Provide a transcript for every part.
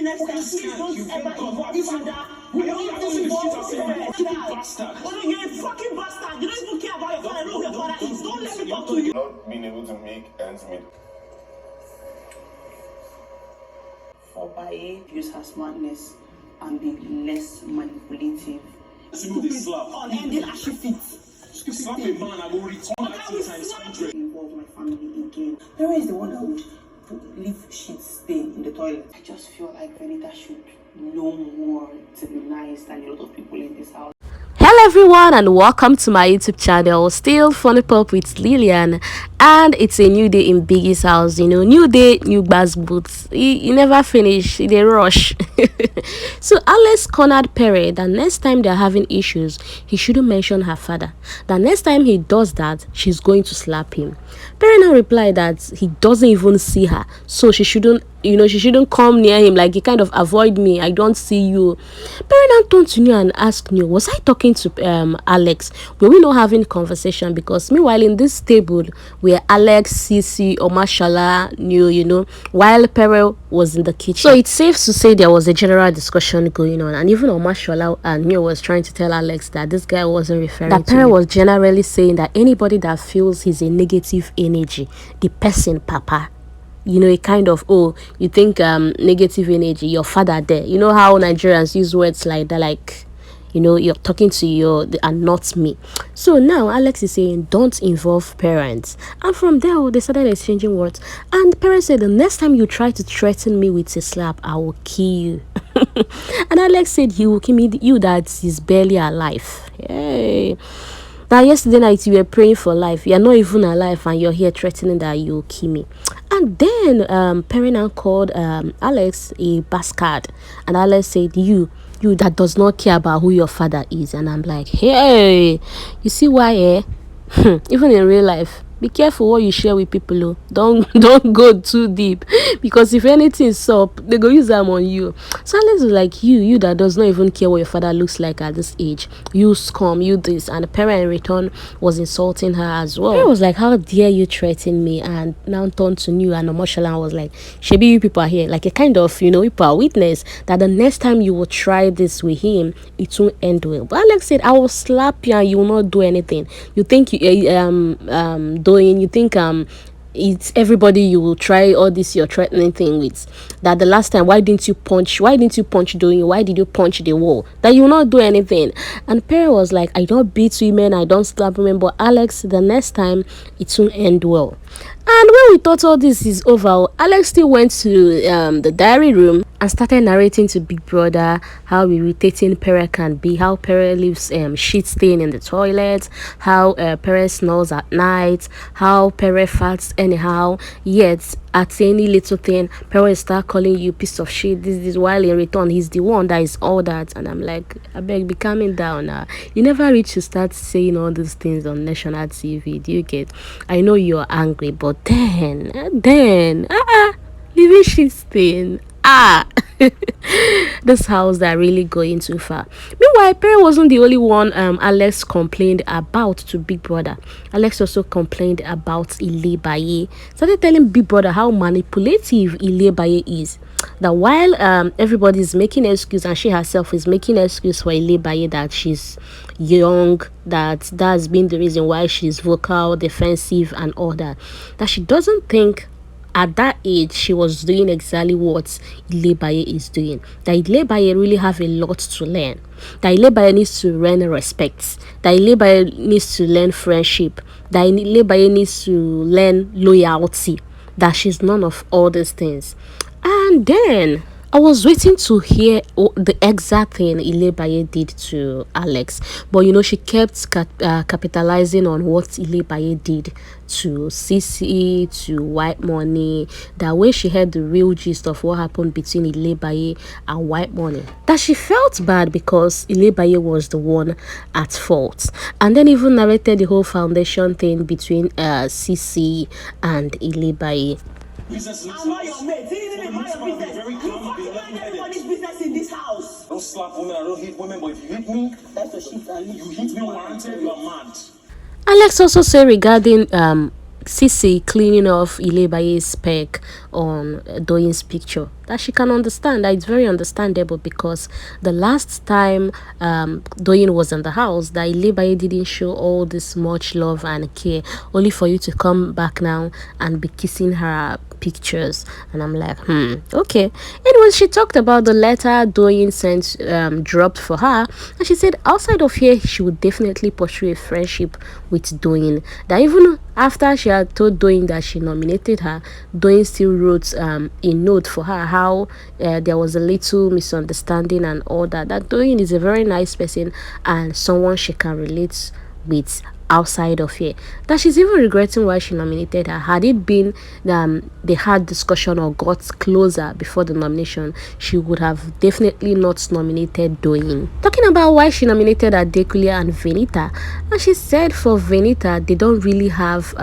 next time. Please don't ever involve father. We don't even involve bastard. Oh, you're a fucking bastard. You don't even care about your father. Know who your father is. Don't let me talk to you. Not being able to make ends meet. For Baye, use her smartness and be less manipulative. Unending as she fits. Slap a man, I will return that 2 times 100. Involve my family again. Pere is the one that would leave shit stain in the toilet. I just feel like Venita should know more to be nice than a lot of people in this house. Hello everyone and welcome to my YouTube channel. Still Funny Pop with Lillian, and it's a new day in Biggie's house. You know, new day, new bass boots. He never finish, they rush. So Alex cornered Pere that next time they're having issues, he shouldn't mention her father. That next time he does that, she's going to slap him. Pere now replied that he doesn't even see her, so she shouldn't, she shouldn't come near him, like, you kind of avoid me, I don't see you. Pere now turned to Neo and asked Neo, was I talking to Alex? Were we not having conversation? Because meanwhile in this table where Alex, Sisi, Omashala, Neo, while Pere was in the kitchen. So it's safe to say there was a general discussion going on, and even Omashala and Neo was trying to tell Alex that this guy wasn't referring to Pere was generally saying that anybody that feels he's a negative energy, the person, Papa, a kind of, oh, you think negative energy, your father there. You know how Nigerians use words like that, like, you're talking to you and not me. So now Alex is saying don't involve parents, and from there they started exchanging words, and parents said the next time you try to threaten me with a slap, I will kill you. And Alex said he will kill me, you that is barely alive. Hey. Now yesterday night you were praying for life, you're not even alive, and you're here threatening that you'll kill me. And then Pere now called Alex a bastard, and Alex said, you that does not care about who your father is. And I'm like, hey, you see why, even in real life, be careful what you share with people. Oh. Don't go too deep, because if anything is up, they go use them on you. So Alex was like, you that does not even care what your father looks like at this age, you scum, you this. And the parent in return was insulting her as well. I was like, how dare you threaten me? And now turned to New and Emotional was like, Shebi, you people are here, like a kind of, people are witness that the next time you will try this with him, it won't end well. But Alex said, I will slap you and you will not do anything. You think you think it's everybody you will try all this you're threatening thing with, that the last time why didn't you punch doing, why did you punch the wall, that you will not do anything? And Pere was like, I don't beat women, I don't slap women, but Alex, the next time it won't end well. And when we thought all this is over, Alex still went to the diary room and started narrating to Big Brother how irritating Pere can be, how Pere leaves shit stain in the toilet, how Pere snores at night, how Pere farts anyhow, yet at any little thing Pere will start calling you piece of shit, this while in return he's the one that is all that. And I'm like, I beg, be calming down now. You never reach to start saying all these things on national TV, do you get? I know you're angry, but then leaving shit stain, this house that really going too far. Meanwhile, Pere wasn't the only one Alex complained about to Big Brother. Alex also complained about Ile Baye. Started telling Big Brother how manipulative Ile Baye is. That while everybody is making excuse, and she herself is making excuse for Ile Baye, that she's young, that's been the reason why she's vocal, defensive and all that she doesn't think at that age she was doing exactly what Ile Baye is doing. That Ile Baye really have a lot to learn. That Ile Baye needs to learn respect. That Ile Baye needs to learn friendship. That Ile Baye needs to learn loyalty. That she's none of all these things. And then I was waiting to hear the exact thing Ile Baye did to Alex, but she kept capitalizing on what Ile Baye did to Sisi, to White Money. That way she heard the real gist of what happened between Ile Baye and White Money. That she felt bad because Ile Baye was the one at fault, and then even narrated the whole foundation thing between Sisi and Ile Baye. I'm not your mate. You fucking mind everybody's business in this house. Don't slap women, I don't hit women, but if you hit me, That's the shit I you hit me warranted, you are mad. Alex also said regarding Sisi cleaning off Ile Baye's speck on Doyin's picture, that she can understand, that it's very understandable, because the last time Doyin was in the house, that Ilebaye didn't show all this much love and care, only for you to come back now and be kissing her pictures. And I'm like, okay. Anyways, she talked about the letter Doyin sent, dropped for her, and she said outside of here she would definitely pursue a friendship with Doyin. That even after she had told Doyin that she nominated her, Doyin still wrote a note for her how there was a little misunderstanding and all that. That Doyin is a very nice person and someone she can relate with outside of here. That she's even regretting why she nominated her. Had it been they had discussion or got closer before the nomination, she would have definitely not nominated Doyin. Talking about why she nominated Adekunle and Venita, and she said for Venita they don't really have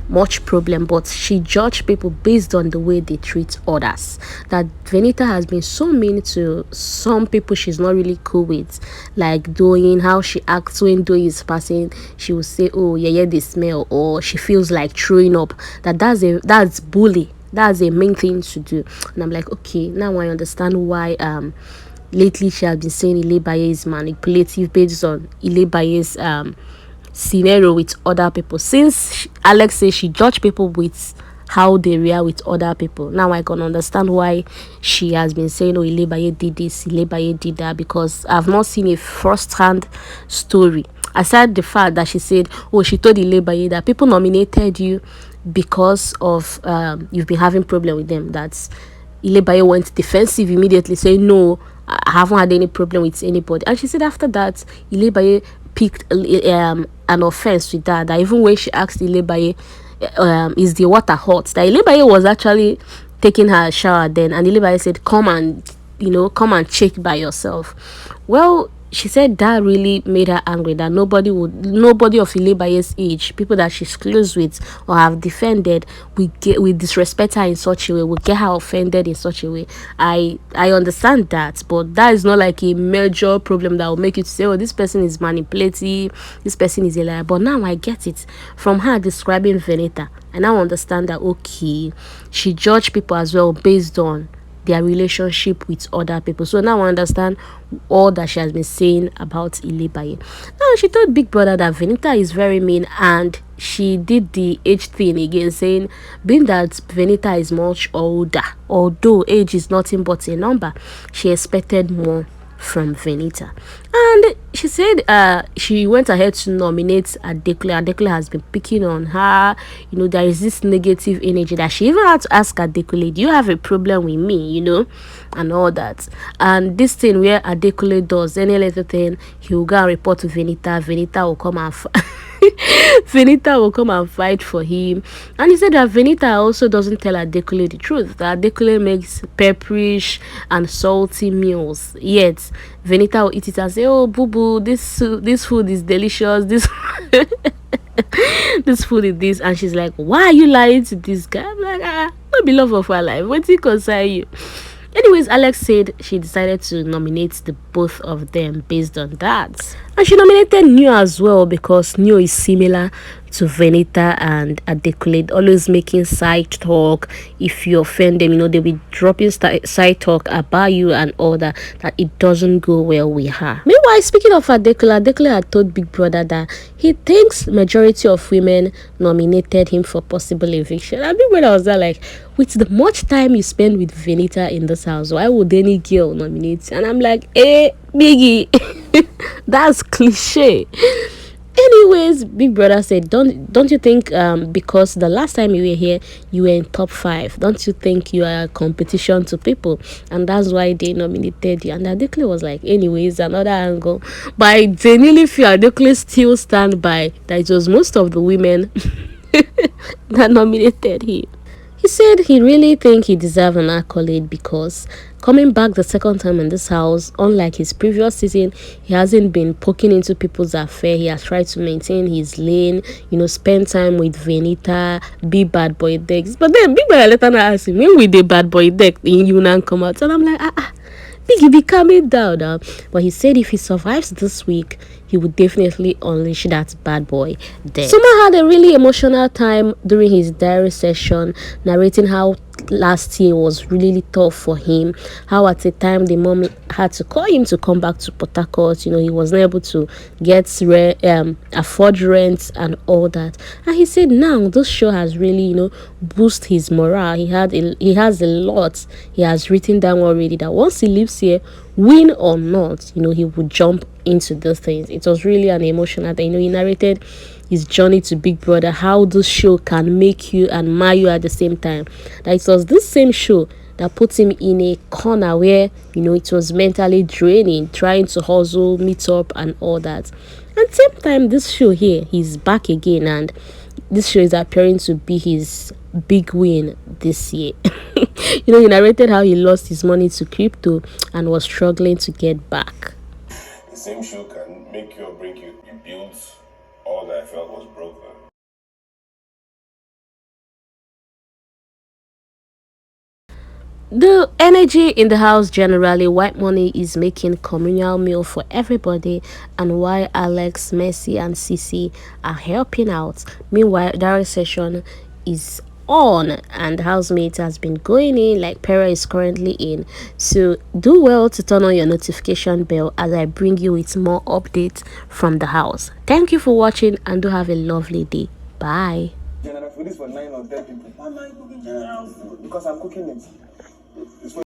much problem, but she judged people based on the way they treat others. That Venita has been so mean to some people she's not really cool with, like Doyin, how she acts when Doyin is passing. She will say, oh yeah, they smell, or she feels like throwing up. That's bully. That's a main thing to do. And I'm like, okay, now I understand why lately she has been saying Ilebaye is manipulative based on Ilebaye's scenario with other people. Since Alex says she judge people with how they react with other people, now I can understand why she has been saying, oh, Ilebaye did this, Ilebaye did that, because I've not seen a first-hand story. Aside the fact that she said, oh, she told Ilebaye that people nominated you because of you've been having problem with them. That's Ilebaye went defensive immediately, saying, no, I haven't had any problem with anybody. And she said after that, Ilebaye picked an offense with that even when she asked Ilebaye, is the water hot, that Ilebaye was actually taking her shower then, and Ilebaye said, come and check by yourself. Well, she said that really made her angry, that nobody of Ilebaye's age, people that she's close with or have defended, we disrespect her in such a way, we get her offended in such a way. I understand that, but that is not like a major problem that will make you to say, oh, this person is manipulative, this person is a liar. But now I get it from her describing Venita, and now understand that okay, she judged people as well based on their relationship with other people. So now I understand all that she has been saying about Ilebaye. Now she told Big Brother that Venita is very mean, and she did the age thing again, saying being that Venita is much older, although age is nothing but a number, she expected more from Venita. And she said she went ahead to nominate Adekunle. Adekunle has been picking on her. There is this negative energy that she even had to ask Adekunle, do you have a problem with me, and all that. And this thing where Adekunle does any little thing, he will go and report to Venita. Venita will come and Venita will come and fight for him. And he said that Venita also doesn't tell Adekunle the truth, that Adekunle makes pepperish and salty meals, yet Venita will eat it and say, oh, boo boo, this food is delicious, this this food is this. And she's like, why are you lying to this guy? I'm like, not be love of her life, what do you concern you? Anyways, Alex said she decided to nominate the both of them based on that. And she nominated Neo as well, because Neo is similar to Venita and Adekunle, always making side talk. If you offend them, they'll be dropping side talk about you and all that it doesn't go well with her. Meanwhile, speaking of Adekunle had told Big Brother that he thinks majority of women nominated him for possible eviction. And Big Brother was there like, with the much time you spend with Venita in this house, why would any girl nominate? And I'm like, Biggie, that's cliche. Anyways, Big Brother said, don't you think because the last time you were here you were in top 5, don't you think you are a competition to people, and that's why they nominated you? And Adekunle was like, anyways, another angle. But I genuinely feel Adekunle still stand by that it was most of the women that nominated him. He said he really think he deserves an accolade because coming back the second time in this house, unlike his previous season, he hasn't been poking into people's affair. He has tried to maintain his lane, spend time with Venita, be bad boy decks. But then Big Brother later asked him, when will the bad boy deck in Yunnan come out? And I'm like, Biggie, be calming down now. But he said if he survives this week, he would definitely unleash that bad boy there. Soma had a really emotional time during his diary session, narrating how last year was really tough for him, how at a time the mom had to call him to come back to Port Harcourt. He was not able to get afford rent and all that, and he said now this show has really boost his morale. He has a lot he has written down already, that once he lives here, win or not, he would jump into those things. It was really an emotional thing. He narrated his journey to Big Brother, how this show can make you and mar you at the same time. That it was this same show that put him in a corner where it was mentally draining, trying to hustle, meet up and all that. And same time, this show here, he's back again, and this show is appearing to be his big win this year. He narrated how he lost his money to crypto and was struggling to get back. The same shoe can make you or break you. You built all that I felt was broken. The energy in the house generally, white money is making communal meal for everybody, and while Alex, Messi and Sisi are helping out, meanwhile diary session is on and housemate has been going in, like Pere is currently in. So do well to turn on your notification bell as I bring you with more updates from the house. Thank you for watching and do have a lovely day. Bye. General food is for 9 or 10 people. Why am I cooking general food? Because I'm cooking it. It's for